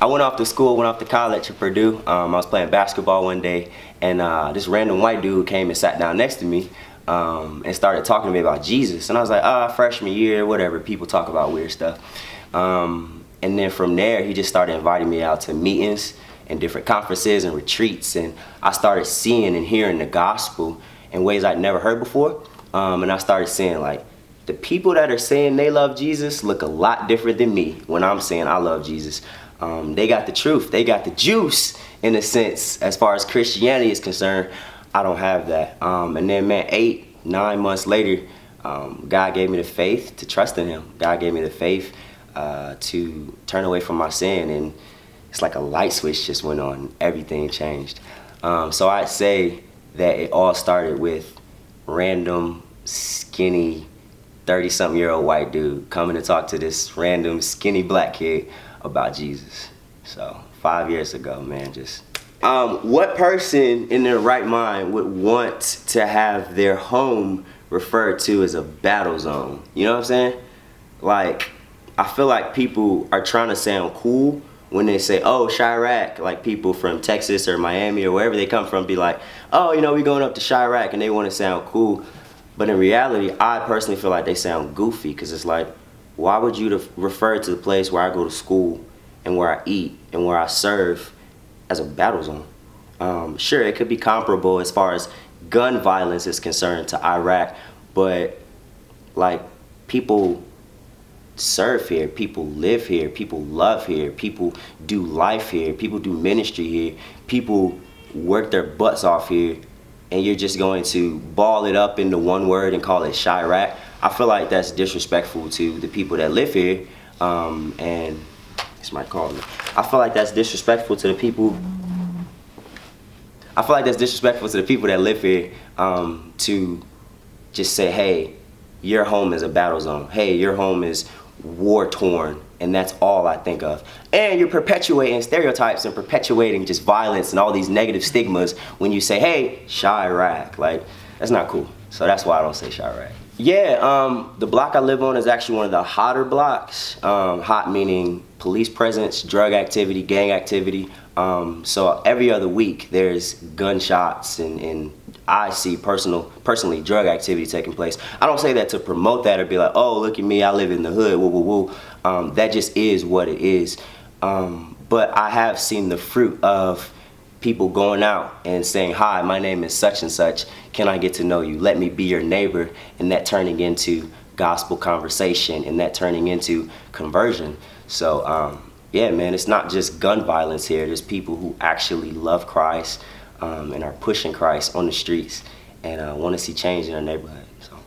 I went off to school, went off to college at Purdue. I was playing basketball one day, and this random white dude came and sat down next to me and started talking to me about Jesus. And I was like, freshman year, whatever, people talk about weird stuff. And then from there, he just started inviting me out to meetings and different conferences and retreats. And I started seeing and hearing the gospel in ways I'd never heard before. And I started seeing, like, the people that are saying they love Jesus look a lot different than me when I'm saying I love Jesus. They got the truth. They got the juice, in a sense, as far as Christianity is concerned. I don't have that. And then, man, 8-9 months later, God gave me the faith to trust in him. God gave me the faith to turn away from my sin, and it's like a light switch just went on. Everything changed. So I'd say that it all started with random, skinny, 30-something-year-old white dude coming to talk to this random, skinny black kid about Jesus. So 5 years ago, man, just... what person in their right mind would want to have their home referred to as a battle zone? You know what I'm saying? Like, I feel like people are trying to sound cool when they say, oh, Chiraq, like people from Texas or Miami or wherever they come from be like, oh, you know, we going up to Chiraq, and they want to sound cool. But in reality, I personally feel like they sound goofy, because it's like, why would you refer to the place where I go to school and where I eat and where I serve as a battle zone? Sure, it could be comparable as far as gun violence is concerned to Iraq, but like, people serve here, people live here, people love here, people do life here, people do ministry here, people work their butts off here, and you're just going to ball it up into one word and call it Chiraq. I feel like that's disrespectful to the people that live here, and this might call me. I feel like that's disrespectful to the people. I feel like that's disrespectful to the people that live here, to just say, hey, your home is a battle zone. Hey, your home is war-torn, and that's all I think of. And you're perpetuating stereotypes and perpetuating just violence and all these negative stigmas when you say, hey, Chiraq. Like, that's not cool. So that's why I don't say Chiraq. Yeah, the block I live on is actually one of the hotter blocks. Hot meaning police presence, drug activity, gang activity. So every other week there's gunshots and I see personally drug activity taking place. I don't say that to promote that or be like, oh, look at me, I live in the hood, woo, woo, woo. That just is what it is. But I have seen the fruit of people going out and saying, hi, my name is such and such, can I get to know you? Let me be your neighbor, and that turning into gospel conversation, and that turning into conversion. So yeah, man, it's not just gun violence here. There's people who actually love Christ and are pushing Christ on the streets and want to see change in their neighborhood. So.